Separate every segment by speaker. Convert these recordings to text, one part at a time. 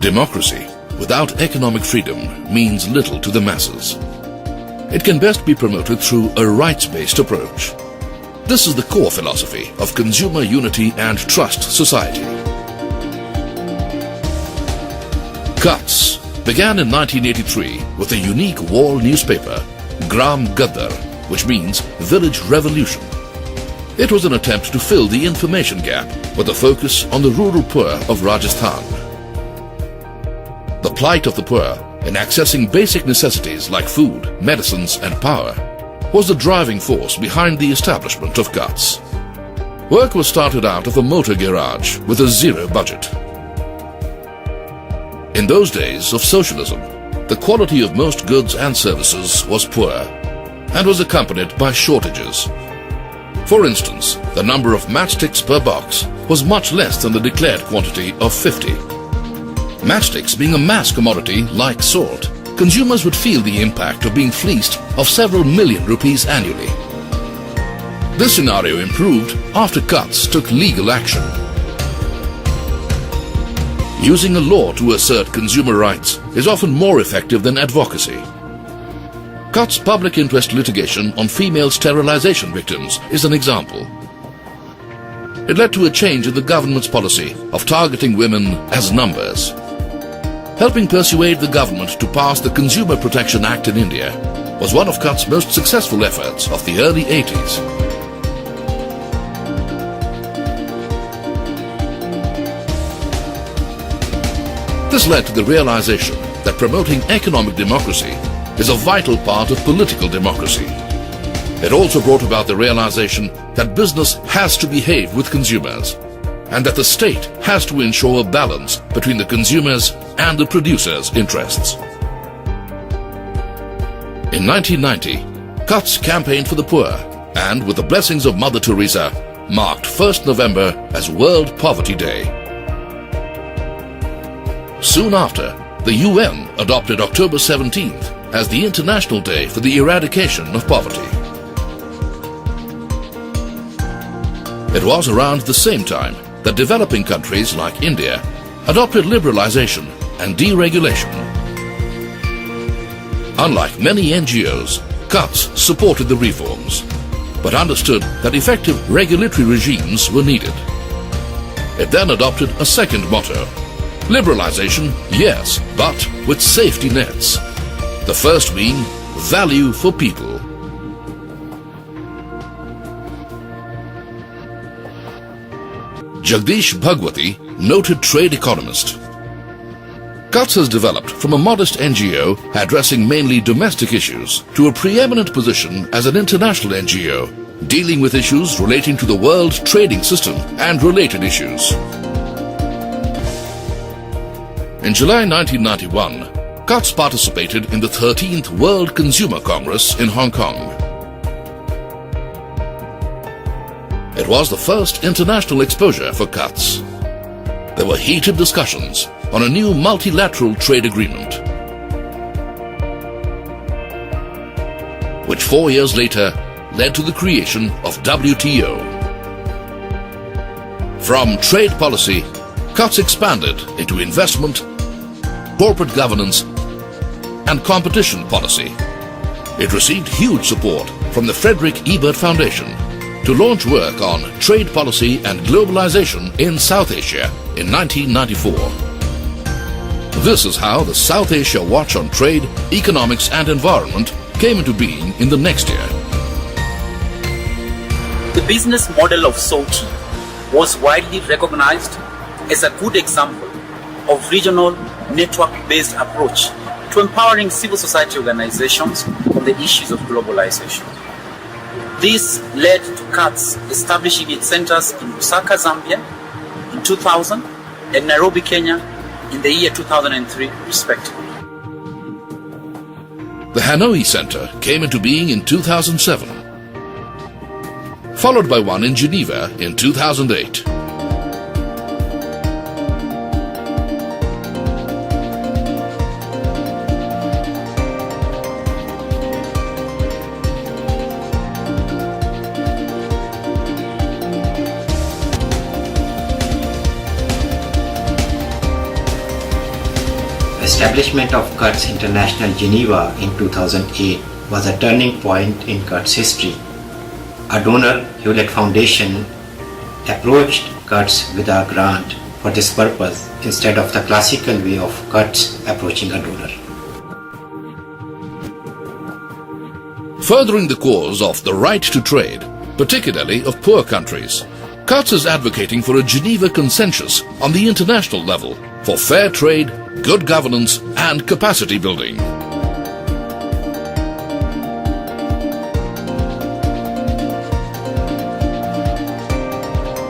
Speaker 1: Democracy without economic freedom means little to the masses. It can best be promoted through a rights-based approach. This is the core philosophy of Consumer Unity and Trust Society. Cuts began in 1983 with a unique wall newspaper, Gram Gadar, which means Village Revolution. It was an attempt to fill the information gap with a focus on the rural poor of Rajasthan. The plight of the poor in accessing basic necessities like food, medicines and power was the driving force behind the establishment of Cuts. Work was started out of a motor garage with a zero budget. In those days of socialism, the quality of most goods and services was poor and was accompanied by shortages. For instance, the number of matchsticks per box was much less than the declared quantity of 50. Matchsticks being a mass commodity like salt, consumers would feel the impact of being fleeced of several million rupees annually. This scenario improved after Cuts took legal action. Using a law to assert consumer rights is often more effective than advocacy. Cuts' public interest litigation on female sterilization victims is an example. It led to a change in the government's policy of targeting women as numbers. Helping persuade the government to pass the Consumer Protection Act in India was one of Cuts' most successful efforts of the early 80s. This led to the realization that promoting economic democracy is a vital part of political democracy. It also brought about the realization that business has to behave with consumers and that the state has to ensure a balance between the consumers and the producers' interests. In 1990, Cuts campaigned for the poor and, with the blessings of Mother Teresa, marked 1st November as World Poverty Day. Soon after, the UN adopted October 17th as the International Day for the Eradication of Poverty. It was around the same time that developing countries like India adopted liberalization and deregulation. Unlike many NGOs, Cuts supported the reforms, but understood that effective regulatory regimes were needed. It then adopted a second motto: liberalization, yes, but with safety nets. The first being value for people. Jagdish Bhagwati, noted trade economist. Cuts has developed from a modest NGO addressing mainly domestic issues to a preeminent position as an international NGO dealing with issues relating to the world trading system and related issues. In July 1991, Cuts participated in the 13th World Consumer Congress in Hong Kong. It was the first international exposure for Cuts. There were heated discussions on a new multilateral trade agreement, which 4 years later led to the creation of WTO. From trade policy, Cuts expanded into investment, corporate governance, and competition policy. It received huge support from the Frederick Ebert Foundation to launch work on trade policy and globalization in South Asia in 1994. This is how the South Asia Watch on Trade, Economics and Environment came into being in the next year.
Speaker 2: The business model of SOTI was widely recognized as a good example of regional network-based approach to empowering civil society organizations on the issues of globalization. This led to Cuts establishing its centers in Lusaka, Zambia in 2000 and Nairobi, Kenya in the year 2003 respectively.
Speaker 1: The Hanoi Center came into being in 2007, followed by one in Geneva in 2008.
Speaker 3: establishment of Kutch International Geneva in 2008 was a turning point in Kutch history. A donor, Hewlett Foundation, approached Kutch with a grant for this purpose instead of the classical way of Kutch approaching a donor.
Speaker 1: Furthering the cause of the right to trade, particularly of poor countries, Kutch is advocating for a Geneva Consensus on the international level for fair trade, good governance and capacity building.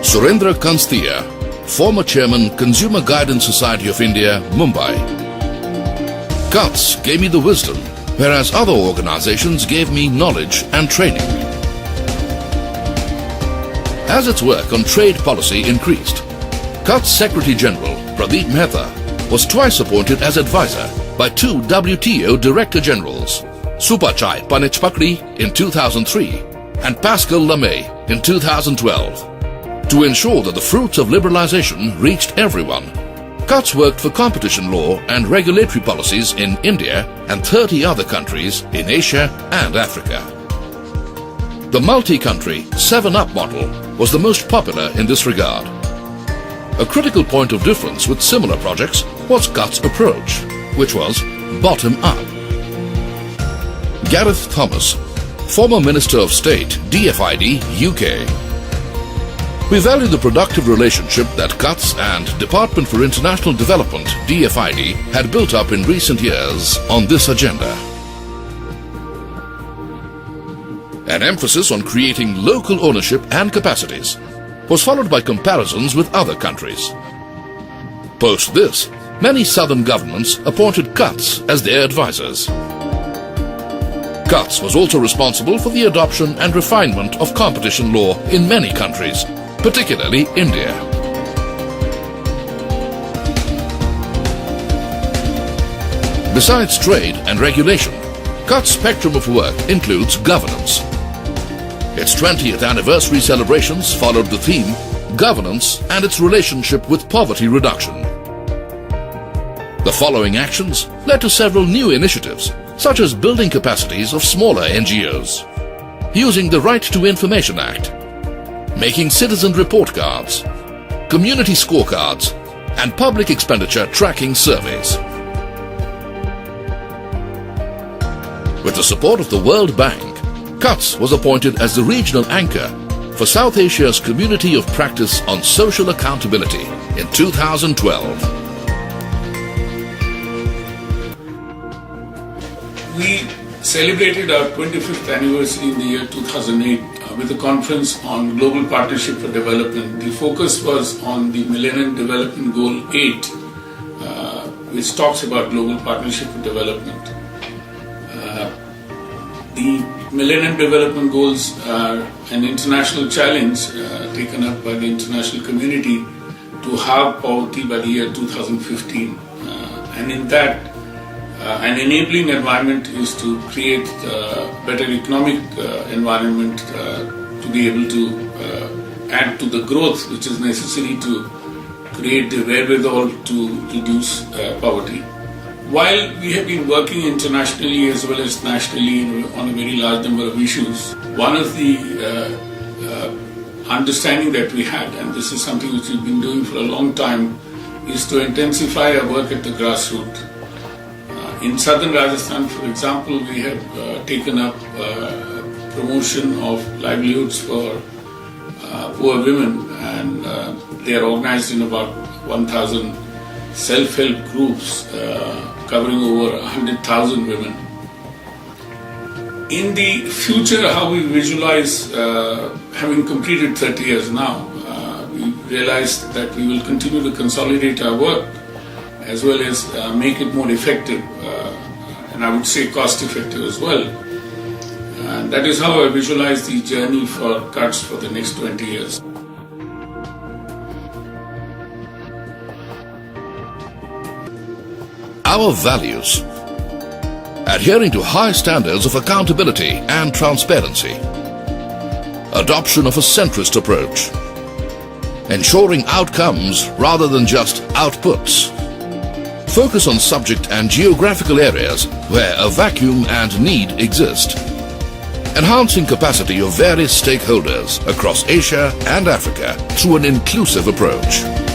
Speaker 1: Surendra Kanstiya, former chairman, Consumer Guidance Society of India, Mumbai. Kutch gave me the wisdom, whereas other organizations gave me knowledge and training. As its work on trade policy increased, Kutch Secretary General Pradeep Mehta was twice appointed as advisor by two WTO Director Generals, Supachai Panichpakdi in 2003 and Pascal Lamy in 2012. To ensure that the fruits of liberalization reached everyone, Kutch worked for competition law and regulatory policies in India and 30 other countries in Asia and Africa. The multi-country 7-Up model was the most popular in this regard. A critical point of difference with similar projects was Kutch's approach, which was bottom-up. Gareth Thomas, former Minister of State, DFID, UK. We value the productive relationship that Kutch and Department for International Development, DFID, had built up in recent years on this agenda. An emphasis on creating local ownership and capacities was followed by comparisons with other countries. Post this, many southern governments appointed Kutch as their advisors. Kutch was also responsible for the adoption and refinement of competition law in many countries, particularly India. Besides trade and regulation, Kutch's spectrum of work includes governance. Its 20th anniversary celebrations followed the theme Governance and its relationship with poverty reduction. The following actions led to several new initiatives, such as building capacities of smaller NGOs, using the Right to Information Act, making citizen report cards, community scorecards, and public expenditure tracking surveys. With the support of the World Bank, Kutch was appointed as the regional anchor for South Asia's Community of Practice on Social Accountability in 2012.
Speaker 4: We celebrated our 25th anniversary in the year 2008 with a conference on Global Partnership for Development. The focus was on the Millennium Development Goal 8, which talks about Global Partnership for Development. The Millennium Development Goals are an international challenge taken up by the international community to halve poverty by the year 2015. And in that, an enabling environment is to create a better economic environment to be able to add to the growth which is necessary to create the wherewithal to reduce poverty. While we have been working internationally as well as nationally on a very large number of issues, one of the understanding that we had, and this is something which we've been doing for a long time, is to intensify our work at the grassroots. In southern Rajasthan, for example, we have taken up promotion of livelihoods for poor women, and they are organized in about 1,000 self-help groups covering over 100,000 women. In the future, how we visualize, having completed 30 years now, we realized that we will continue to consolidate our work as well as make it more effective, and I would say cost effective as well. And that is how I visualize the journey for Kutch for the next 20 years.
Speaker 1: Our values: adhering to high standards of accountability and transparency, adoption of a centrist approach, ensuring outcomes rather than just outputs, Focus on subject and geographical areas where a vacuum and need exist. Enhancing capacity of various stakeholders across Asia and Africa through an inclusive approach.